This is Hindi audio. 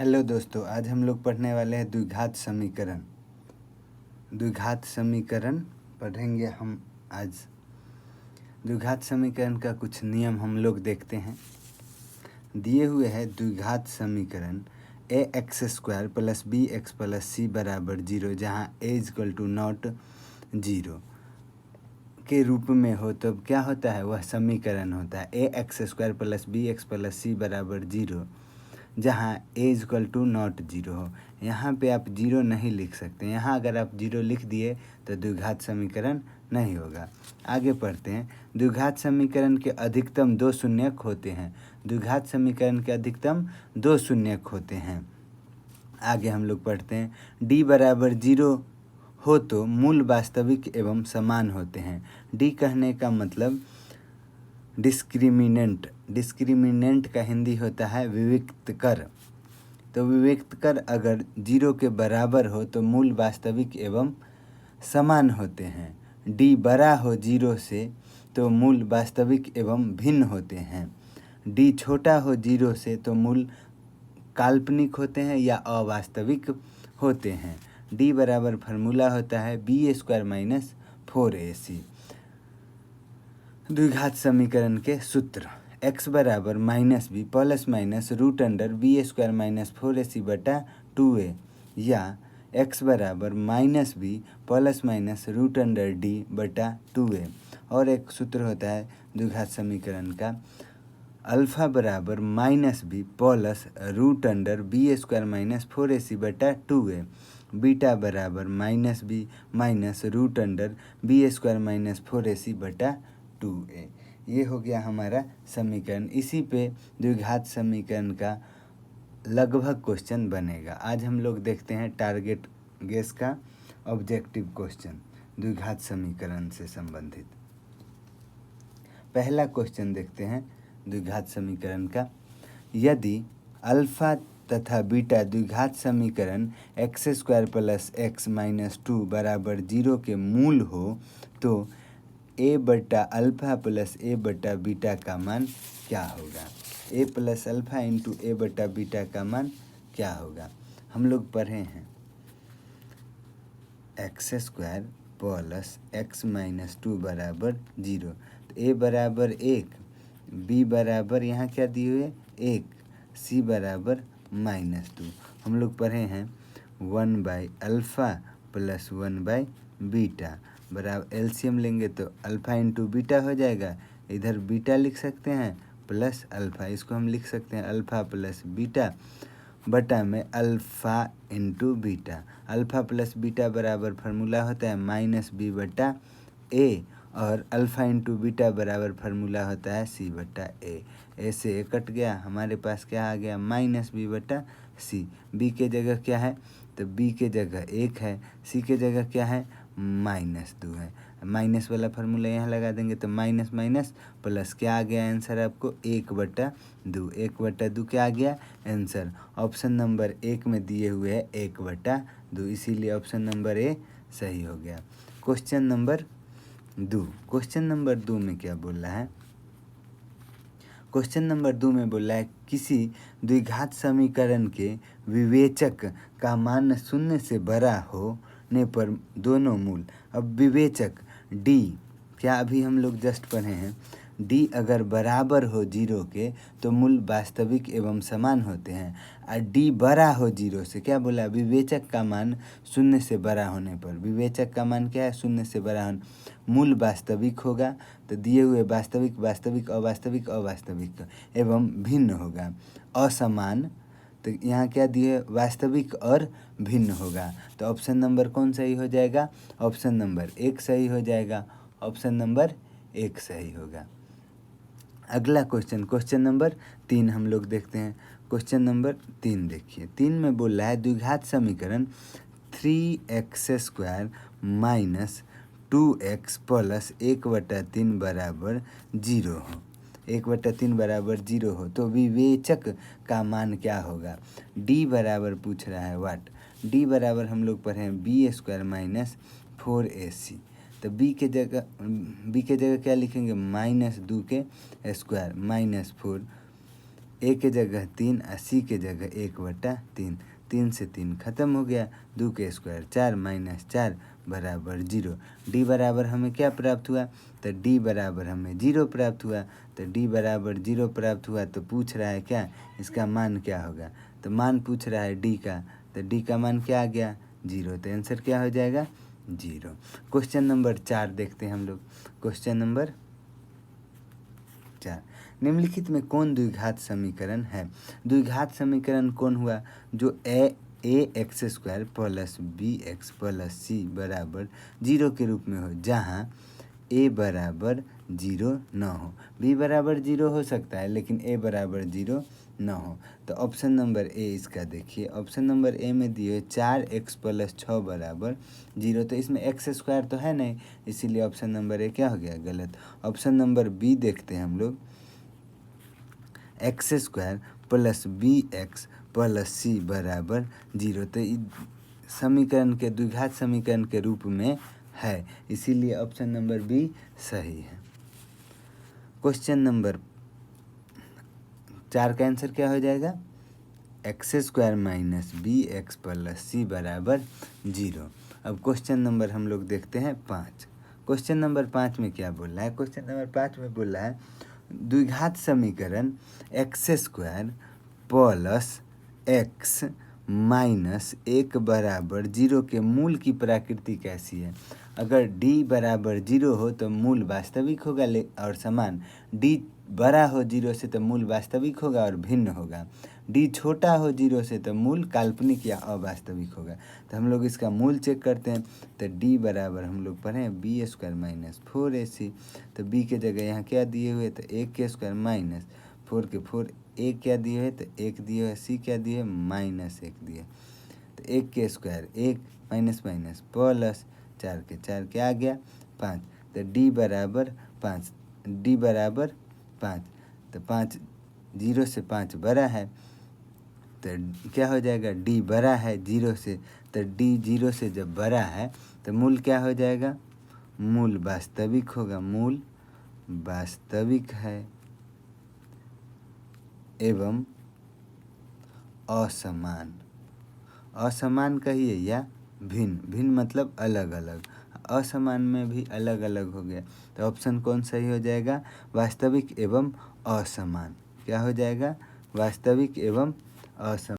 हेलो दोस्तों, आज हम लोग पढ़ने वाले हैं द्विघात समीकरण। द्विघात समीकरण पढ़ेंगे हम आज। द्विघात समीकरण का कुछ नियम हम लोग देखते हैं। दिए हुए है द्विघात समीकरण ax² + bx + c = 0, जहाँ a = (0) के रूप में हो तो क्या होता है, वह समीकरण होता है ax² + bx + c = 0, जहाँ a = 0 हो। यहाँ पे आप 0 नहीं लिख सकते। यहाँ अगर आप 0 लिख दिए तो द्विघात समीकरण नहीं होगा। आगे पढ़ते हैं। द्विघात समीकरण के अधिकतम 2 शून्यक होते हैं। द्विघात समीकरण के अधिकतम 2 शून्यक होते हैं। आगे हम लोग पढ़ते हैं। d = 0 हो तो मूल वास्तविक एवं समान होते हैं। d कहने का मतलब डिस्क्रिमिनेंट। डिस्क्रिमिनेंट का हिंदी होता है विविक्त कर। तो विविक्त कर अगर 0 के बराबर हो तो मूल वास्तविक एवं समान होते हैं। d बड़ा हो 0 से तो मूल वास्तविक एवं भिन्न होते हैं। d छोटा हो 0 से तो मूल काल्पनिक होते हैं या अवास्तविक होते हैं। d बराबर फार्मूला होता है b² - 4ac। द्विघात समीकरण के सूत्र x बराबर -b + (√b² - 4ac/2a) या x बराबर -b + (√d/2a। और एक सूत्र होता है द्विघात समीकरण का अल्फ़ा बराबर -b + (√b² - 4ac/2a), बीटा बराबर -b - (√b² - 4ac/2a। ये हो गया हमारा समीकरण। इसी पे द्विघात समीकरण का लगभग क्वेश्चन बनेगा। आज हम लोग देखते हैं टारगेट गेस का ऑब्जेक्टिव क्वेश्चन द्विघात समीकरण से संबंधित। पहला क्वेश्चन देखते हैं द्विघात समीकरण का। यदि अल्फ़ा तथा बीटा द्विघात समीकरण x² + x - 2 = 0 के मूल हो तो a/अल्फ़ा + a/बीटा का मान क्या होगा। a + अल्फ़ा × a/बीटा का मान क्या होगा। हम लोग पढ़े हैं x² + x - 2 = 0। तो a बराबर 1, b बराबर यहाँ क्या दिए हुए 1, c बराबर -2। हम लोग पढ़े हैं 1/अल्फ़ा + 1/बीटा बराबर एलसीएम लेंगे तो अल्फ़ा × बीटा हो जाएगा। इधर बीटा लिख सकते हैं प्लस अल्फ़ा। इसको हम लिख सकते हैं अल्फ़ा + बीटा बटा में अल्फ़ा × बीटा। अल्फ़ा + बीटा बराबर फार्मूला होता है -b/a और अल्फ़ा × बीटा बराबर फार्मूला होता है c/a। a से a कट गया, हमारे पास क्या आ गया -b/c। b के जगह क्या है, तो b के जगह 1 है, c के जगह क्या है -2 है। माइनस वाला फार्मूला यहाँ लगा देंगे तो माइनस माइनस प्लस क्या आ गया आंसर आपको 1/2। 1/2 क्या आ गया आंसर। ऑप्शन नंबर 1 में दिए हुए है 1/2, इसीलिए ऑप्शन नंबर ए सही हो गया। Question number 2। क्वेश्चन नंबर 2 में क्या बोल रहा है। क्वेश्चन नंबर 2 में बोला है किसी द्विघात समीकरण के विवेचक का मान 0 से बड़ा होने पर दोनों मूल। अब विवेचक d क्या अभी हम लोग जस्ट पढ़े हैं, d अगर बराबर हो 0 के तो मूल वास्तविक एवं समान होते हैं। और d बड़ा हो 0 से, क्या बोला विवेचक का मान 0 से बड़ा होने पर, विवेचक का मान क्या है 0 से बड़ा होने, मूल वास्तविक होगा। तो दिए हुए वास्तविक वास्तविक अवास्तविक अवास्तविक एवं भिन्न होगा। असमान तो यहाँ क्या दिए वास्तविक और भिन्न होगा। तो ऑप्शन नंबर कौन सही हो जाएगा, ऑप्शन नंबर 1 सही हो जाएगा। ऑप्शन नंबर 1 सही होगा। अगला क्वेश्चन, क्वेश्चन नंबर 3 हम लोग देखते हैं। क्वेश्चन नंबर 3 देखिए। 3 में बोल रहा है द्विघात समीकरण 3x² - 2x + 1/3 बराबर 0 हो। 1/3 बराबर 0 हो तो विवेचक का मान क्या होगा। d बराबर पूछ रहा है वाट। d बराबर हम लोग पढ़े हैं b² - 4ac। तो b के जगह क्या लिखेंगे -2 के स्क्वायर -4 ए के जगह 3 और सी के जगह 1/3। 3 से 3 खत्म हो गया। 2 के स्क्वायर 4 माइनस 4 बराबर 0। डी बराबर हमें क्या प्राप्त हुआ? तो डी बराबर हमें 0 प्राप्त हुआ। तो डी बराबर 0 प्राप्त हुआ तो पूछ रहा है क्या, इसका मान क्या होगा? तो मान पूछ रहा है डी का, तो डी का मान क्या आ गया? 0। तो आंसर क्या हो जाएगा? 0। क्वेश्चन नंबर 4 देखते हैं हम लोग। क्वेश्चन नंबर 4, निम्नलिखित में कौन द्विघात समीकरण है? द्विघात समीकरण कौन हुआ? जो A X square plus B X plus C बराबर 0 के रूप में हो, जहाँ ए बराबर 0 न हो। बी बराबर 0 हो सकता है लेकिन ए बराबर 0 न हो। तो ऑप्शन नंबर ए इसका देखिए। ऑप्शन नंबर ए में दिए 4x + 6 बराबर 0। तो इसमें एक्स स्क्वायर तो है नहीं, इसीलिए ऑप्शन नंबर ए क्या हो गया? गलत। ऑप्शन नंबर बी देखते हैं हम लोग। X square plus B X plus C बराबर 0। तो समीकरण के द्विघात समीकरण के रूप में है, इसीलिए ऑप्शन नंबर बी सही है। क्वेश्चन नंबर 4 का आंसर क्या हो जाएगा? X square minus B X plus C बराबर 0। अब क्वेश्चन नंबर हम लोग देखते हैं 5। क्वेश्चन नंबर 5 में क्या बोल रहा है? क्वेश्चन नंबर 5 में बोल रहा है द्विघात समीकरण x square plus x minus 1 बराबर 0 के मूल की प्रकृति कैसी है? अगर d बराबर 0 हो तो मूल वास्तविक होगा और समान। d बड़ा हो 0 से तो मूल वास्तविक होगा और भिन्न होगा। d छोटा हो 0 से तो मूल काल्पनिक या अवास्तविक होगा। तो हम लोग इसका मूल चेक करते हैं। तो d बराबर हम लोग पढ़ें बी स्क्वायर माइनस 4ac। तो b के जगह यहाँ क्या दिए हुए? तो 1 के स्क्वायर माइनस 4 के 4, a क्या दिए है? तो 1 दिए है। c क्या दिए? -1 दिए। तो 1 के स्क्वायर 1 माइनस माइनस प्लस 4 के 4 क्या आ गया? 5। तो d बराबर 5। d बराबर 5। तो 5 0 से 5 बड़ा है, तो क्या हो जाएगा? d बड़ा है 0 से, तो d 0 से जब बड़ा है तो मूल क्या हो जाएगा? मूल वास्तविक होगा। मूल वास्तविक है एवं असमान। असमान कहिए या भिन्न। भिन्न मतलब अलग अलग। असमान में भी अलग अलग हो गया। तो ऑप्शन कौन सही हो जाएगा? वास्तविक एवं असमान। क्या हो जाएगा? वास्तविक एवं असमान।